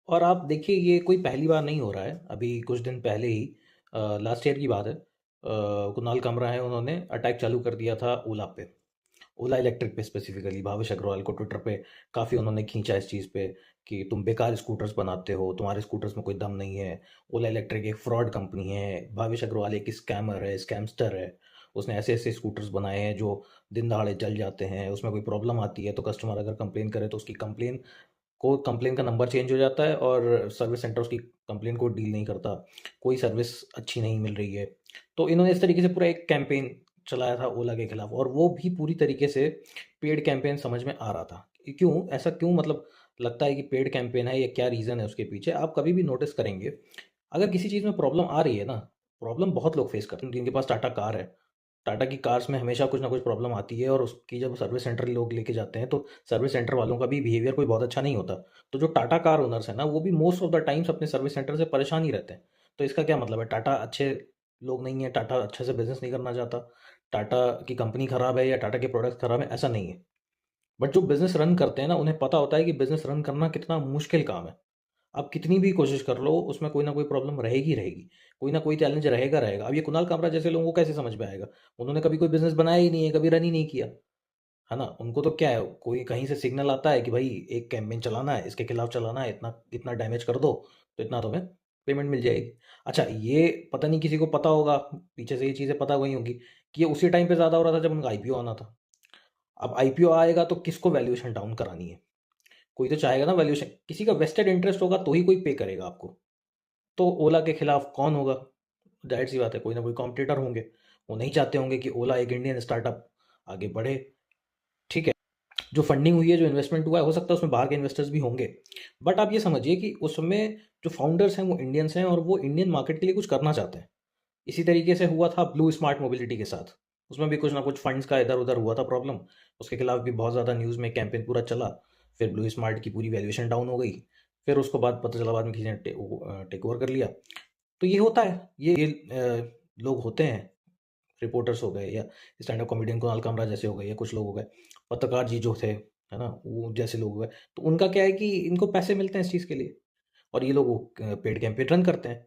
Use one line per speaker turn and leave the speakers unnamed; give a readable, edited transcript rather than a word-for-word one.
और आप देखिए ये कोई पहली बार नहीं हो रहा है। अभी कुछ दिन पहले ही लास्ट ईयर की बात है, कुणाल कामरा है, उन्होंने अटैक चालू कर दिया था ओला पे। ओला इलेक्ट्रिक पे स्पेसिफिकली भावेश अग्रवाल को ट्विटर पे काफ़ी उन्होंने खींचा इस चीज़ पे कि तुम बेकार स्कूटर्स बनाते हो, तुम्हारे स्कूटर्स में कोई दम नहीं है। ओला इलेक्ट्रिक एक फ्रॉड कंपनी है, भावेश अग्रवाल एक स्कैमर है, स्कैमस्टर है। उसने ऐसे ऐसे स्कूटर्स बनाए हैं जो दिन दहाड़े जल जाते हैं, उसमें कोई प्रॉब्लम आती है तो कस्टमर अगर कंप्लेन करे तो उसकी कंप्लेन का नंबर चेंज हो जाता है और सर्विस सेंटर उसकी कंप्लेन को डील नहीं करता। कोई सर्विस अच्छी नहीं मिल रही है। तो इन्होंने इस तरीके से पूरा एक कैंपेन चलाया था ओला के खिलाफ, और वो भी पूरी तरीके से पेड कैंपेन समझ में आ रहा था। क्यों ऐसा क्यों, मतलब लगता है कि पेड कैंपेन है या क्या रीज़न है उसके पीछे? आप कभी भी नोटिस करेंगे, अगर किसी चीज़ में प्रॉब्लम आ रही है ना, प्रॉब्लम बहुत लोग फेस करते हैं। जिनके पास टाटा कार है, टाटा की कार्स में हमेशा कुछ ना कुछ प्रॉब्लम आती है, और उसकी जब सर्विस सेंटर लोग लेके जाते हैं तो सर्विस सेंटर वालों का भी बिहेवियर कोई बहुत अच्छा नहीं होता। तो जो टाटा कार ओनर्स हैं ना, वो भी मोस्ट ऑफ द टाइम्स अपने सर्विस सेंटर से परेशान ही रहते हैं। तो इसका क्या मतलब है? टाटा अच्छे लोग नहीं है, टाटा अच्छे से बिजनेस नहीं करना चाहता, टाटा की कंपनी खराब है या टाटा के प्रोडक्ट्स खराब है, ऐसा नहीं है। बट जो बिजनेस रन करते हैं ना, उन्हें पता होता है कि बिजनेस रन करना कितना मुश्किल काम है। आप कितनी भी कोशिश कर लो, उसमें कोई ना कोई प्रॉब्लम रहेगी रहेगी, कोई ना कोई चैलेंज रहेगा रहेगा। अब ये कुणाल कामरा जैसे लोगों को कैसे समझ में आएगा? उन्होंने कभी कोई बिजनेस बनाया ही नहीं है, कभी रन ही नहीं किया, है ना? उनको तो क्या है, कोई कहीं से सिग्नल आता है कि भाई एक कैंपेन चलाना है, इसके खिलाफ चलाना है, इतना इतना डैमेज कर दो तो इतना तुम्हें पेमेंट मिल जाएगी। अच्छा, ये पता नहीं किसी को पता होगा, पीछे से ये चीज़ें पता गई होंगी कि ये उसी टाइम पे ज़्यादा हो रहा था जब उनका आईपीओ आना था। अब आईपीओ आएगा तो किसको वैल्यूएशन डाउन करानी है? कोई तो चाहेगा ना वैल्यूएशन, किसी का वेस्टेड इंटरेस्ट होगा तो ही कोई पे करेगा आपको। तो ओला के खिलाफ कौन होगा? जाहिर सी बात है, कोई ना कोई कॉम्पिटिटर होंगे। वो नहीं चाहते होंगे कि ओला एक इंडियन स्टार्टअप आगे बढ़े। ठीक है, जो फंडिंग हुई है, जो इन्वेस्टमेंट हुआ है, हो सकता है उसमें बाहर के इन्वेस्टर्स भी होंगे। बट आप ये समझिए कि उसमें जो फाउंडर्स हैं वो इंडियंस हैं, और वो इंडियन मार्केट के लिए कुछ करना चाहते हैं। इसी तरीके से हुआ था ब्लू स्मार्ट मोबिलिटी के साथ। उसमें भी कुछ ना कुछ फंड्स का इधर उधर हुआ था प्रॉब्लम। उसके खिलाफ भी बहुत ज़्यादा न्यूज़ में कैंपेन पूरा चला। फिर ब्लू स्मार्ट की पूरी वैल्यूएशन डाउन हो गई। फिर उसको बाद पता चला, बाद में किसी ने टेक ओवर कर लिया। तो ये होता है, ये लोग होते हैं। रिपोर्टर्स हो गए, या stand up comedian Kunal Kamra जैसे हो गए, या कुछ लोग हो गए, पत्रकार जी जो थे, है ना, वो जैसे लोग हो गए। तो उनका क्या है कि इनको पैसे मिलते हैं इस चीज़ के लिए, और ये लोग पेड कैंपेन रन करते हैं।